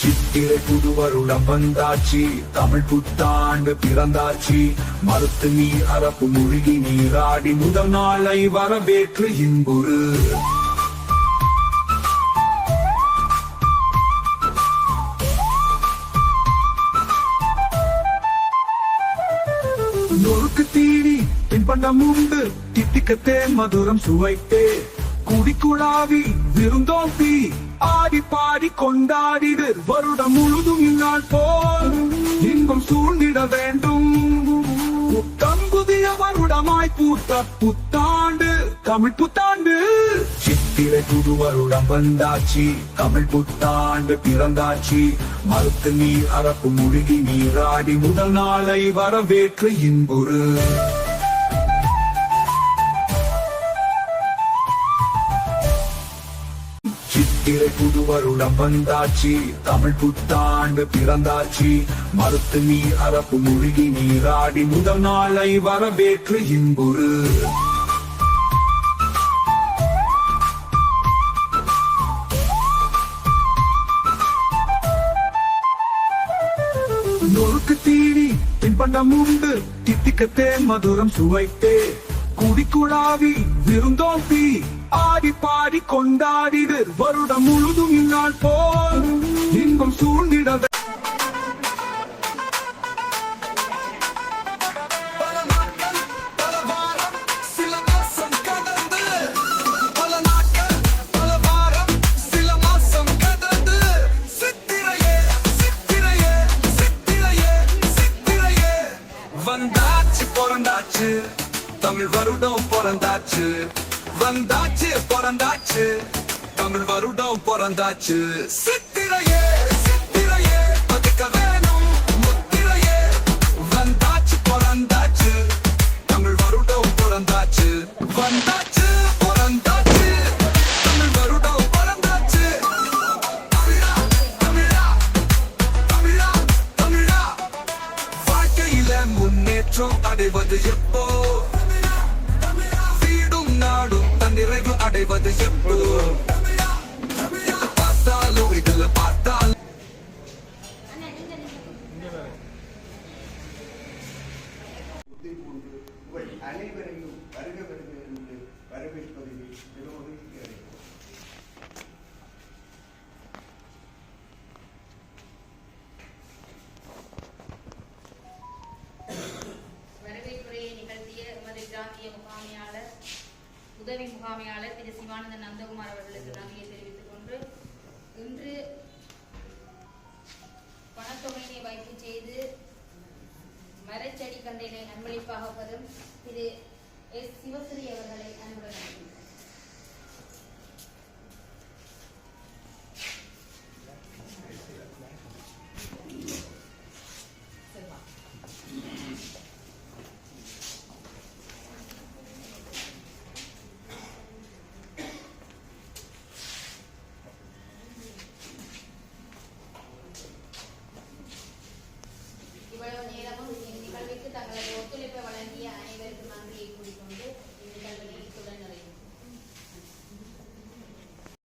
சித்திரை புது வருடம் வந்தாச்சு, தமிழ் புத்தாண்டு பிறந்தாச்சு. மறுத்து நீர் அரப்பு மூழ்கி நீராடி முதல் நாளை வரவேற்று இன்புறு. நொறுக்கு தீனி பின்பண்டம் உண்டு, தித்திக்கத்தே மதுரம் சுவைத்தே குடிக்குழாவி விருந்தோம்பி ஆடி பாடி கொண்டாடிடு. வருடம் முழுதும் இந்நாள் போல் இன்பம் சூழ்ந்திட வேண்டும். புத்தம் புதிய வருடமாய் பூத்த புத்தாண்டு தமிழ் புத்தாண்டு. சித்திரை புது வருடம் வந்தாச்சு, தமிழ் புத்தாண்டு பிறந்தாச்சு. மறுத்து நீர் அரப்பு மூழ்கி நீராடி முதல் நாளை வரவேற்று இன்புறு. சித்திரை புது வருடம் வந்தாச்சு, தமிழ் புத்தாண்டு பிறந்தாச்சு. மறுத்து நீர் அரப்பு மூழ்கி நீராடி முதல் நாளை வரவேற்று இன்புறு. நொறுக்கு தீனி பின்பண்டம் உண்டு, தித்திக்கத்தே மதுரம் சுவைத்தே குடிக்குழாவி விருந்தோம்பி ஆடி பாடி கொண்டாடிடு. வருடம் முழுதும் இந்நாள் போல் இன்பம் சூழ்ந்திட. வந்தாச்சு பிறந்தாச்சு, தமிழ் வருடம் பிறந்தாச்சு. வந்தாச்சு பிறந்தாச்சு, தமிழ் வருடம் பிறந்தாச்சு. சித்திரையே சித்திரையே பதிக்க வேணும் முத்திரையே. வந்தாச்சு பிறந்தாச்சு, தமிழ் வருடம் பிறந்தாச்சு. வந்தாச்சு பிறந்தாச்சு, தமிழ் வருடம் பிறந்தாச்சு. தமிழா தமிழா தமிழா தமிழா. வாழ்க்கையில முன்னேற்றம் அடைவது எப்போ? வீடும் நாடும் நிறைவு அடைவது எப்போ? பார்த்தாலும் இதுல பார்த்தால் அனைவரையும் வருக வருக என்று வரவேற்பதில் பெருமகிழ்ச்சி அடைகிறோம். வரவேற்புரையை நிகழ்த்திய எமது கிராமிய முகாமையாளர் உதவி முகாமையாளர் திரு சிவானந்தன் நந்தகுமார் அவர்களுக்கு நன்றியை தெரிவித்துக் கொண்டு, இன்று பணத்தொகையினை வைப்பு செய்து மரச்செடி கண்டையினை நன்மளிப்பாக பெறும் திரு எஸ் சிவஸ்ரீ அவர்களை அன்புடன்